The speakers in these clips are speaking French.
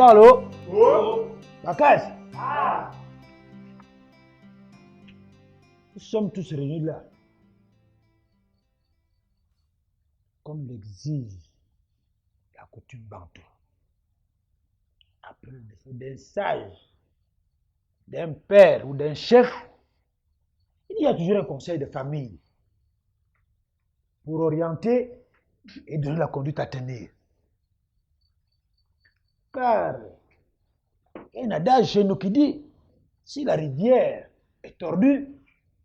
Babalo. Bakasse. Nous sommes tous réunis là. Comme l'exige la coutume bantou. Après le décès d'un sage, d'un père ou d'un chef, il y a toujours un conseil de famille pour orienter et donner la conduite à tenir. Car il y a un adage chez nous qui dit, si la rivière est tordue,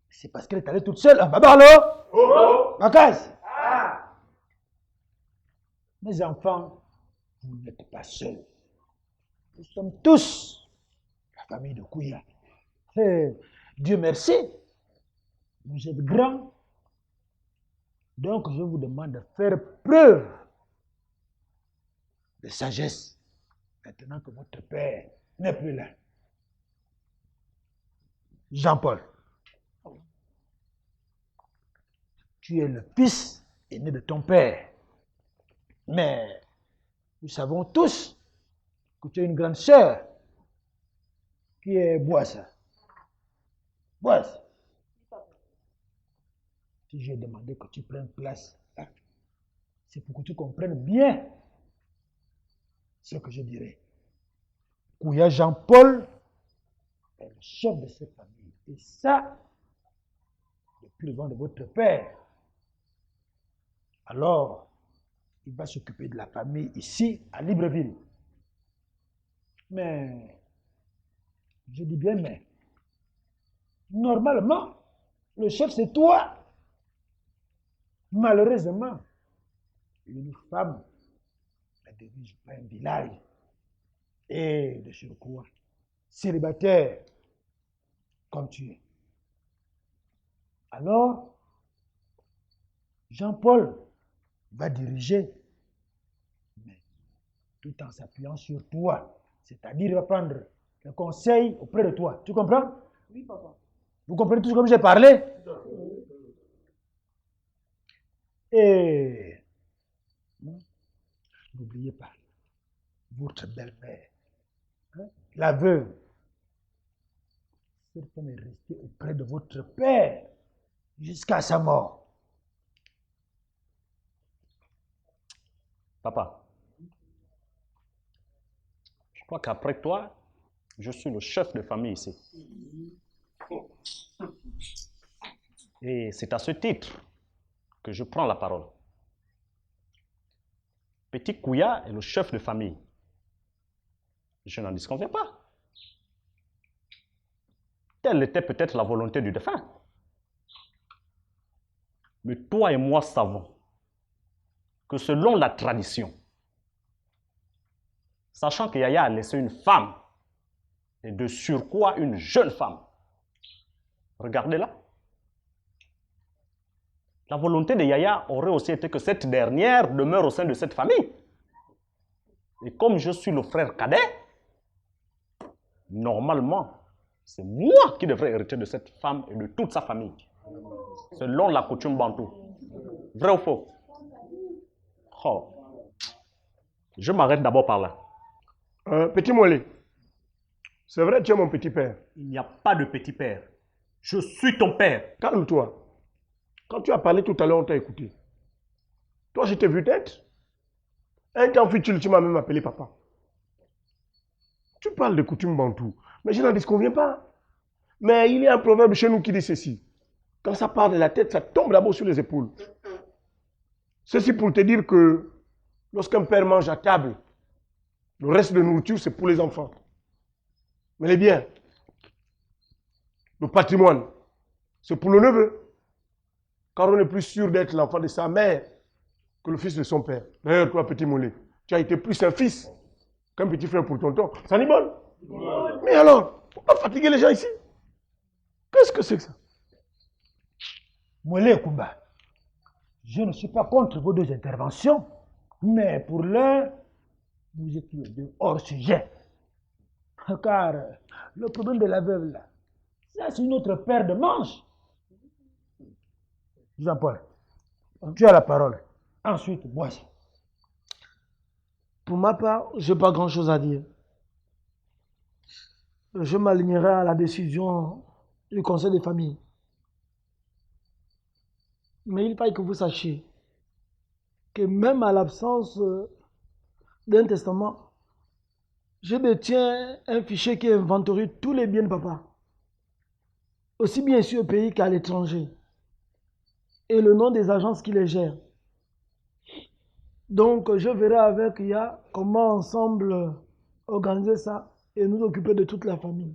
c'est parce qu'elle est allée toute seule. Babalo! Bakasse! Mes enfants, vous n'êtes pas seuls. Nous sommes tous la famille de Kouya. Dieu merci, vous êtes grands. Donc je vous demande de faire preuve de sagesse. Maintenant que votre père n'est plus là. Jean-Paul, tu es le fils aîné de ton père. Mais nous savons tous que tu as une grande sœur qui est Boissa. Boisse. Si j'ai demandé que tu prennes place là, c'est pour que tu comprennes bien ce que je dirais. Kouya Jean-Paul est le chef de cette famille. Et ça, depuis le vent de votre père. Alors, il va s'occuper de la famille ici, à Libreville. Mais, je dis bien mais, normalement, le chef c'est toi. Malheureusement, une femme ne dirige pas un village. Et de surcroît, célibataire, comme tu es. Alors, Jean-Paul va diriger, mais tout en s'appuyant sur toi. C'est-à-dire, il va prendre le conseil auprès de toi. Tu comprends? Oui, papa. Vous comprenez tout ce que j'ai parlé? Et n'oubliez pas, votre belle-mère, la veuve, cette femme est restée auprès de votre père jusqu'à sa mort. Papa, je crois qu'après toi, je suis le chef de famille ici. Et c'est à ce titre que je prends la parole. Petit Kouya est le chef de famille. Je n'en disconviens pas. Telle était peut-être la volonté du défunt. Mais toi et moi savons que selon la tradition, sachant que Yaya a laissé une femme, et de surcroît une jeune femme, regardez-la. La volonté de Yaya aurait aussi été que cette dernière demeure au sein de cette famille. Et comme je suis le frère cadet, normalement, c'est moi qui devrais hériter de cette femme et de toute sa famille. Selon la coutume bantou. Vrai ou faux? Oh. Je m'arrête d'abord par là. Petit Mollet, c'est vrai, tu es mon petit père. Il n'y a pas de petit père. Je suis ton père. Calme-toi. Quand tu as parlé tout à l'heure, on t'a écouté. Toi, je t'ai vu tête. Un temps futur, tu m'as même appelé papa. Tu parles de coutume bantou, mais je n'en disconviens pas. Mais il y a un proverbe chez nous qui dit ceci. Quand ça part de la tête, ça tombe d'abord sur les épaules. Ceci pour te dire que lorsqu'un père mange à table, le reste de nourriture, c'est pour les enfants. Mais les biens, le patrimoine, c'est pour le neveu. Car on est plus sûr d'être l'enfant de sa mère que le fils de son père. D'ailleurs, toi, petit Mollet, tu as été plus un fils qu'un petit frère pour tonton. Ça n'est bon. Mais alors, pourquoi fatiguer les gens ici? Qu'est-ce que c'est que ça? Mollet Kumba, je ne suis pas contre vos deux interventions, mais pour l'un, vous êtes tous les deux hors sujet. Car le problème de la veuve là, ça c'est notre paire de manches. Jean-Paul, tu as la parole. Ensuite, Boisse. Pour ma part, je n'ai pas grand-chose à dire. je m'alignerai à la décision du conseil de famille. Mais il faille que vous sachiez que même à l'absence d'un testament, je détiens un fichier qui inventorie tous les biens de papa, aussi bien ici au pays qu'à l'étranger, et le nom des agences qui les gèrent. Donc, je verrai avec Ya comment ensemble organiser ça et nous occuper de toute la famille.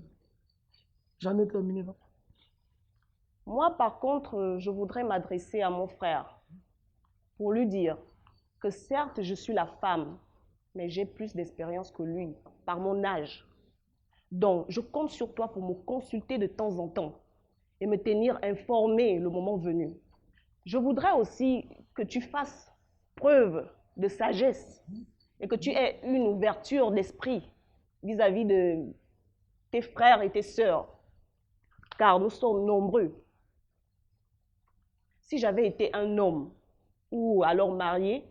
J'en ai terminé. Moi, par contre, je voudrais m'adresser à mon frère pour lui dire que certes, je suis la femme, mais j'ai plus d'expérience que lui, par mon âge. Donc, je compte sur toi pour me consulter de temps en temps et me tenir informé le moment venu. Je voudrais aussi que tu fasses preuve de sagesse et que tu aies une ouverture d'esprit vis-à-vis de tes frères et tes sœurs, car nous sommes nombreux. Si j'avais été un homme ou alors marié,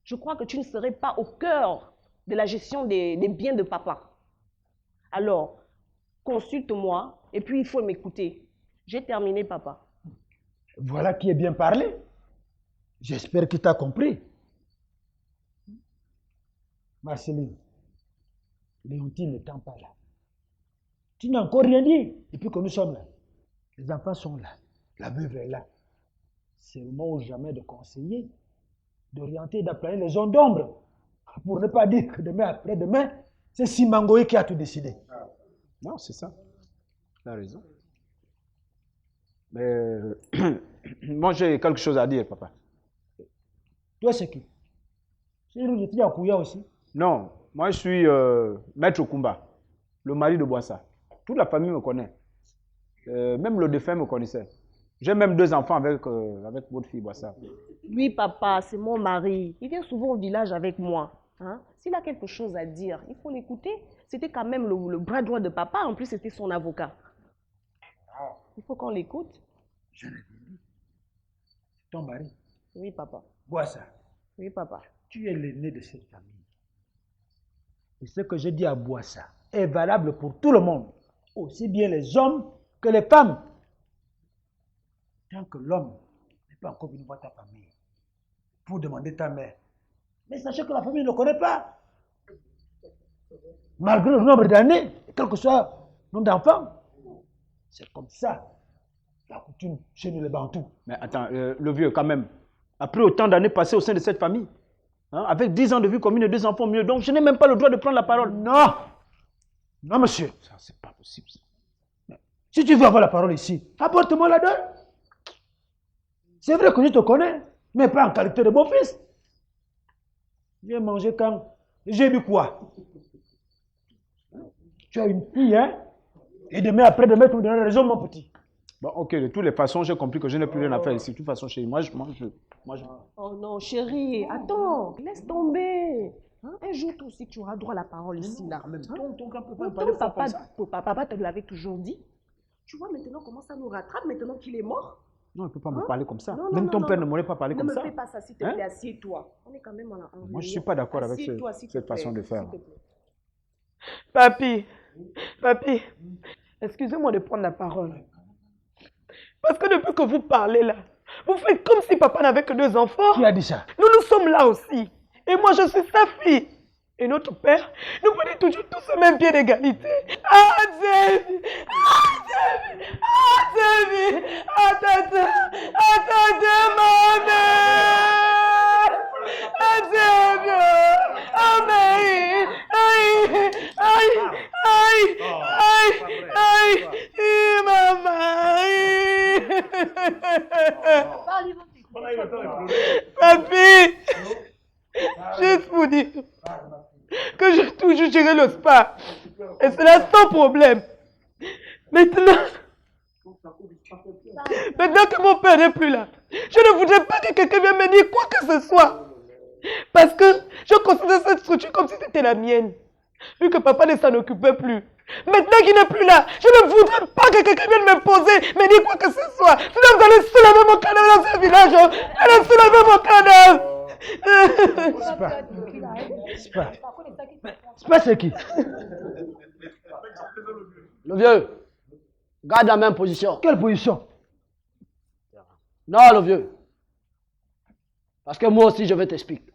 je crois que tu ne serais pas au cœur de la gestion des biens de papa. Alors, consulte-moi et puis il faut m'écouter. J'ai terminé, papa. Voilà qui est bien parlé. J'espère qu'il t'a compris. Marceline, Léontine n'étant pas là. Tu n'as encore rien dit depuis que nous sommes là. Les enfants sont là. La veuve est là. C'est le moment ou jamais de conseiller, d'orienter, d'appeler les zones d'ombre. Pour ne pas dire que demain après-demain, c'est Simangoï qui a tout décidé. Non, c'est ça. Tu as raison. Mais moi, j'ai quelque chose à dire, papa. Toi, c'est qui? C'est une fille à Kouya aussi. Non, moi, je suis Maître Kumba, le mari de Boissa. Toute la famille me connaît. Même le défunt me connaissait. J'ai même 2 enfants avec votre fille Boissa. Oui, papa, c'est mon mari. Il vient souvent au village avec moi. Hein? S'il a quelque chose à dire, il faut l'écouter. C'était quand même le bras droit de papa. En plus, c'était son avocat. Il faut qu'on l'écoute. Je l'ai dit. Ton mari, Oui, papa. Boissa, Oui, papa. tu es l'aîné de cette famille. Et ce que je dis à Boissa est valable pour tout le monde, aussi bien les hommes que les femmes. Tant que l'homme n'est pas encore venu voir ta famille pour demander ta mère, mais sachez que la famille ne connaît pas. Malgré le nombre d'années, quel que soit le nombre d'enfants, c'est comme ça la coutume chez nous les Bantous. Mais attends, le vieux, quand même, après autant d'années passées au sein de cette famille, hein, avec 10 ans de vie commune et 2 enfants mieux, donc je n'ai même pas le droit de prendre la parole. Non! Non, monsieur. Ça, c'est pas possible. Si tu veux avoir la parole ici, apporte-moi la donne. C'est vrai que je te connais, mais pas en qualité de beau-fils. J'ai mangé quand? J'ai bu quoi? Tu as une fille, hein? Et demain après-demain, tu me donnes raison, mon petit. Bon, ok, de toutes les façons, j'ai compris que je n'ai plus rien à faire ici. De toute façon, chérie, moi, je... Oh non, chérie, attends, laisse tomber. Hein? Un jour, toi aussi, tu auras droit à la parole ici, là. Même Hein? ton grand peut pas me Pourtant, parler fort comme ça. papa te l'avait toujours dit. Tu vois maintenant comment ça nous rattrape, maintenant qu'il est mort. Non, il ne peut pas Hein? me parler comme ça. Non, non, Même non, ton non, père non. ne m'aurait pas parlé Ne comme me ça. fais pas ça, s'il te Hein? plaît, assieds-toi. On est quand même en Moi, je ne suis pas d'accord avec Assieds-toi, s'il te cette plaît, façon de faire. s'il te plaît. Papi, excusez-moi de prendre la parole. Parce que depuis que vous parlez là, vous faites comme si papa n'avait que 2 enfants. Qui a dit ça? Nous sommes là aussi. Et moi, je suis sa fille. Et notre père nous prenait toujours tous au même pied d'égalité. Ah, David! Ah, David! Ah, David! Ah, tata! Ah, tata, ma mère! Ah, David! Ah, Marie! Aïe! Aïe! Aïe! Aïe! Aïe! Aïe! Maman! Papi! Juste pour dire que j'ai toujours géré le spa. Et c'est là sans problème. Maintenant que mon père n'est plus là, je ne voudrais pas que quelqu'un vienne me dire quoi que ce soit. Parce que je considère cette structure comme si c'était la mienne. Vu que papa ne s'en occupait plus. Maintenant qu'il n'est plus là, je ne voudrais pas que quelqu'un vienne me poser, me dire quoi que ce soit. Sinon vous allez soulever mon cadavre dans ce village. Allez soulever mon cadavre. C'est pas. C'est qui? Le vieux, garde la même position. Quelle position? Non, le vieux. Parce que moi aussi, je vais t'expliquer.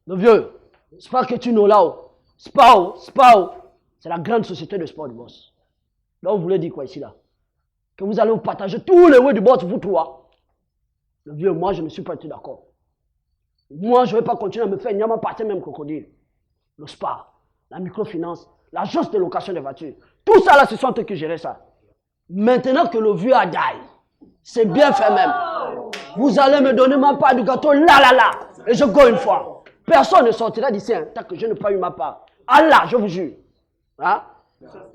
Le vieux, c'est pas que tu n'as là-haut. Spao, c'est la grande société de sport du boss. Là, vous voulez dire quoi ici, là? Que vous allez vous partager tous les ouais du boss, vous trois. Le vieux, moi, je ne suis pas d'accord. Moi, je ne vais pas continuer à me faire nyama partir même crocodile. Le spa, la microfinance, l'agence de location de voitures. Tout ça, là, ce sont eux qui gèrent ça. Maintenant que le vieux a daille, c'est bien fait même. Vous allez me donner ma part du gâteau là. Et je go une fois. Personne ne sortira d'ici hein, tant que je n'ai pas eu ma part. Allah, je vous jure. Hein?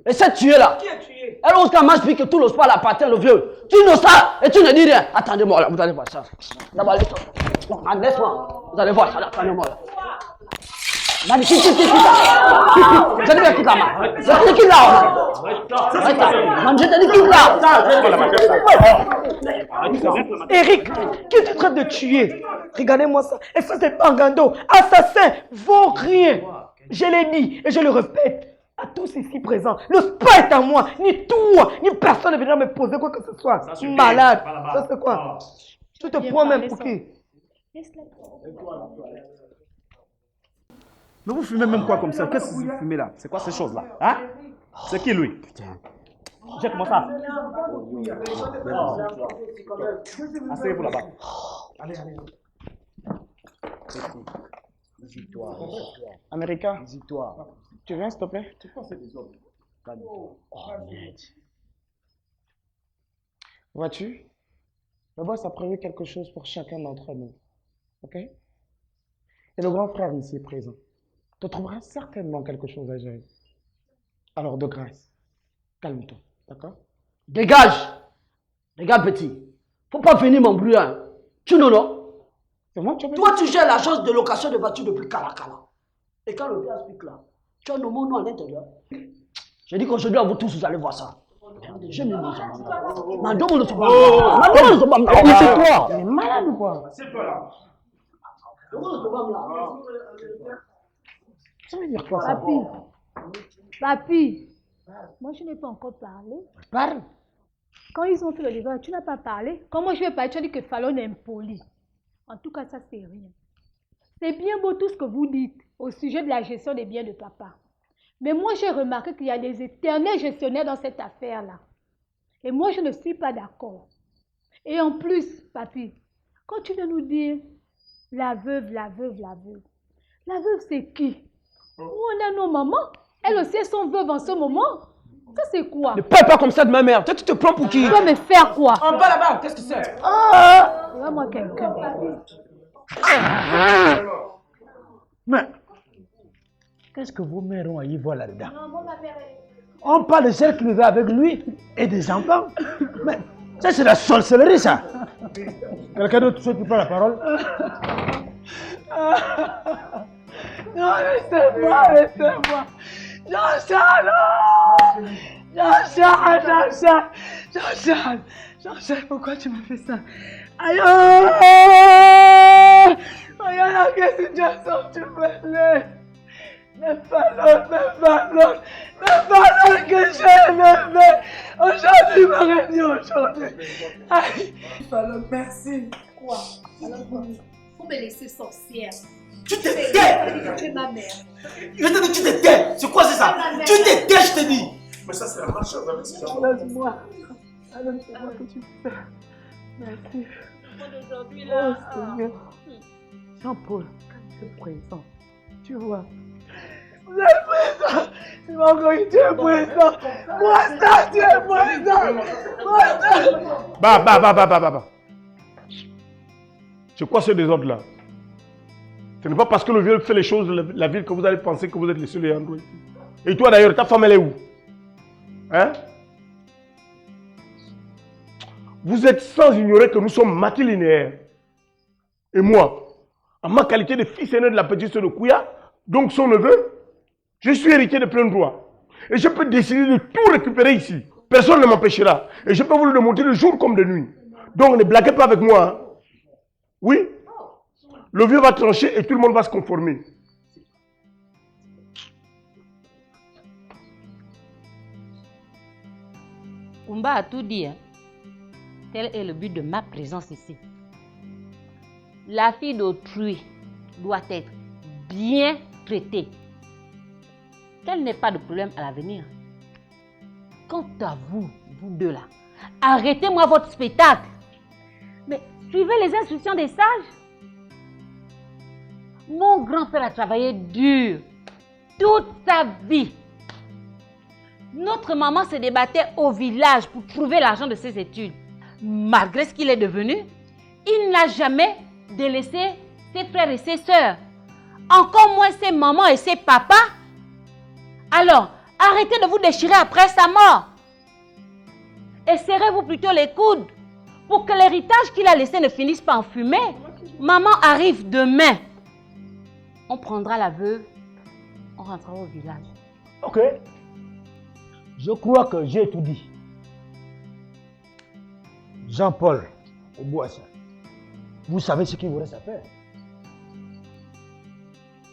Et cette tuée-là, Qui est tué? elle ose m'explique que tout le sport appartient au vieux. Tu ne sais et tu ne dis rien. Attendez-moi là, vous allez voir ça. D'abord, laisse-moi. Vous allez voir ça, attendez-moi là. Quitte là. Je te dis quitte là. Je quitte là. Non, je te dis quitte là. Eric, qui te traite de tuer? Regardez-moi ça. Et ça, c'est Bangando. Assassin, vaut rien. Je l'ai dit et je le répète à tous ici présents. Le spa est à moi. Ni toi, ni personne ne viendra me poser quoi que ce soit. Malade. Ça, c'est quoi? Tu te prends même pour qui? Mais vous fumez même quoi comme ça? Qu'est-ce que vous fumez là? C'est quoi ces choses-là? Hein? C'est qui lui? Putain. J'ai comment ça? Asseyez-vous là-bas. Allez. Américain, tu viens s'il te plaît? Vois-tu? Le boss a prévu quelque chose pour chacun d'entre nous. Ok? Et le grand frère ici est présent. Tu trouveras certainement quelque chose à gérer. Alors, de grâce, calme-toi. D'accord? Dégage. Regarde petit. Faut pas venir m'embrouiller. Hein. Tu non? C'est moi, tu as Toi, tu gères l'agence de location de voitures depuis Kala. Et quand le gars explique là, tu as nommé nous à l'intérieur. Je dis qu'aujourd'hui, à vous tous, vous allez voir ça. Je me dis, Mais c'est toi! Tu es malade ou quoi? Ça veut dire quoi ça? Papi, moi je n'ai pas encore parlé. Parle! Quand ils ont fait le livre, tu n'as pas parlé. Quand moi je vais parler, tu as dit que Fallon est impoli. En tout cas, ça c'est rien. C'est bien beau tout ce que vous dites au sujet de la gestion des biens de papa. Mais moi j'ai remarqué qu'il y a des éternels gestionnaires dans cette affaire-là. Et moi je ne suis pas d'accord. Et en plus, papi, quand tu viens nous dire la veuve c'est qui? Nous on a nos mamans. Elles aussi elles sont veuves en ce moment. Ça c'est quoi? Ne parle pas comme ça de ma mère. Toi, tu te prends pour qui? Tu vas me faire quoi? En bas là-bas, qu'est-ce que c'est? Vraiment quelqu'un. Mais, qu'est-ce que vos mères ont à y voir là-dedans? On parle de celle qui vivait avec lui et des enfants. Mais ça, c'est la sorcellerie, ça. Quelqu'un d'autre souhaite qui prend la parole? Non, laissez-moi. Jean-Charles, pourquoi tu me fais ça? Aïe! Regarde quelle situation tu me mets. Même Fallon que je me mets. Aujourd'hui, ma réunion aujourd'hui. Aïe! Fallon, merci. Quoi? Faut me laisser sorcière. Tu te tais! Tu es ma mère. Je te dis, tu te tais! C'est quoi c'est ça? Tu te tais, je te dis! Mais ça, c'est la marche avec ces gens. Laisse-moi. Alors, c'est moi que tu fais. Merci. Aujourd'hui Oh Seigneur. Jean-Paul, tu es présent. Tu vois. Vous êtes présent. C'est mon gars, tu es présent. Moi, ça, tu es présent. Moi, ça. Bah. C'est quoi ce désordre-là? Ce n'est pas parce que le vieux fait les choses de la ville que vous allez penser que vous êtes les seuls et endroits. Et toi d'ailleurs, ta femme elle est où? Hein? Vous êtes sans ignorer que nous sommes matrilinéaires. Et moi, en ma qualité de fils aîné de la petite sœur de Kouya, donc son neveu, je suis héritier de plein droit. Et je peux décider de tout récupérer ici. Personne ne m'empêchera. Et je peux vous le démontrer de jour comme de nuit. Donc ne blaguez pas avec moi. Hein? Oui? Le vieux va trancher et tout le monde va se conformer. Kumba a tout dit. Hein. Tel est le but de ma présence ici. La fille d'autrui doit être bien traitée. Qu'elle n'ait pas de problème à l'avenir. Quant à vous, vous deux là, arrêtez-moi votre spectacle. Mais suivez les instructions des sages. Mon grand-père a travaillé dur toute sa vie. Notre maman se débattait au village pour trouver l'argent de ses études. Malgré ce qu'il est devenu, il n'a jamais délaissé ses frères et ses sœurs. Encore moins ses mamans et ses papas. Alors, arrêtez de vous déchirer après sa mort. Et serrez-vous plutôt les coudes pour que l'héritage qu'il a laissé ne finisse pas en fumée. Maman arrive demain. On prendra la veuve, on rentrera au village. Ok. Je crois que j'ai tout dit. Jean-Paul et Boissin, vous savez ce qu'il vous reste à faire.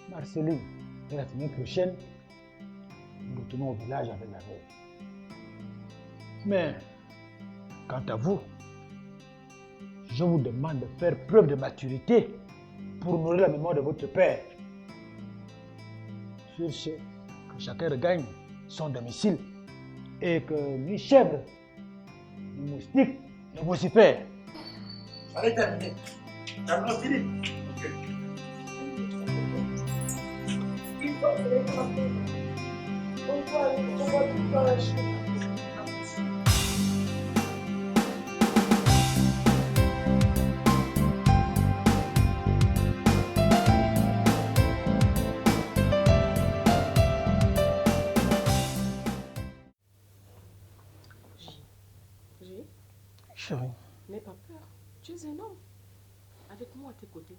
Marceline, la semaine prochaine, nous retournons au village avec la veuve. Mais, quant à vous, je vous demande de faire preuve de maturité pour honorer la mémoire de votre père. Sur ce, que chacun regagne son domicile et que ni chèvre, ni moustique ne vous y perd. Ça va être terminé. T'as fini. Ok. Il faut que les frappes. On va tout dans la chute. Chérie. N'aie pas peur. Tu es un homme. Avec moi à tes côtés,